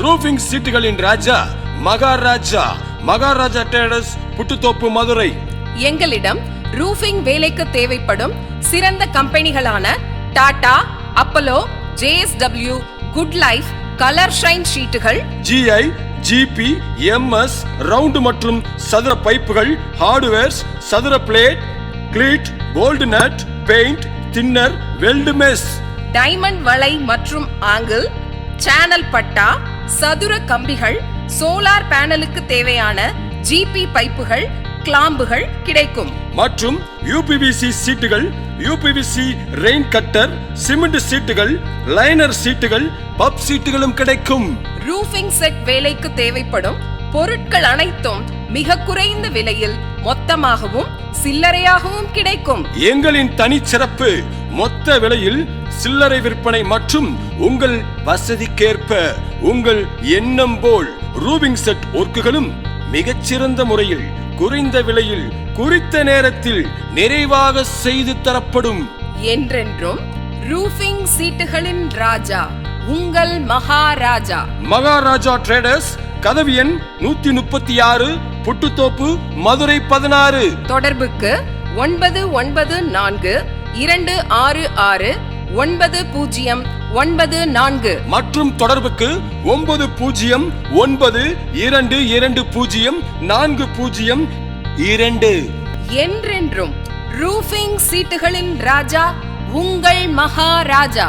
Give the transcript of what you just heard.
Roofing சீட்டுகளின் ராஜா மகாராஜா. மகாராஜா ட்ரேடர்ஸ், புட்டுத்தோப்பு, மதுரை. எங்களிடம் ரூஃபிங் வேலைக்கு தேவைப்படும் சிறந்த கம்பெனிகளான Tata, Apollo, JSW, good life, colour shine ஷீட்டுகள், GI, GP, MS, ரவுண்ட் மற்றும் சதுர பைப்புகள், ஹார்ட்வேர்ஸ், சதுர plate, cleat, cold nut, paint, thinner, weld mesh, diamond வளை மற்றும் ஆங்கிள், சேனல் பட்டா, சதுர கம்பிகள், சோலார் பேனலுக்கு தேவையான GP பைப்புகள், கிளாம்புகள் கிடைக்கும். மற்றும் UPVC சீட்டுகள், UPVC ரெயின் கட்டர், சிமெண்ட் சீட்டுகள், லைனர் சீட்டுகள், பப் சீட்டுகளும் கிடைக்கும். ரூஃபிங் செட் வேலைக்கு தேவைப்படும் பொருட்கள் அனைத்தும் மிக குறைந்த விலையில் மொத்தமாகவும் சில்லறையாகவும் கிடைக்கும். எங்களின் தனிச்சிறப்பு மொத்த விலையில் சில்லறை விற்பனை மற்றும் உங்கள் வசதிக்கேற்ப உங்கள் எண்ணம் போல் ரூஃபிங் செட் ஒர்க்குகளும் மிகச்சிறந்த முறையில் குறைந்த விலையில் குறித்த நேரத்தில் நிறைவாக செய்து தரப்படும். என்றென்றும் ரூஃபிங் சீட்டுகளின் ராஜா உங்கள் மகாராஜா. மகாராஜா ட்ரேடர்ஸ், கதவு எண் 136, புட்டுத்தோப்பு, மதுரை 16. தொடர்புக்கு 9912669094 மற்றும் தொடர்புக்கு 9092204002. என்றென்றும் ரூஃபிங் சீட்டுகளின் ராஜா உங்கள் மகாராஜா.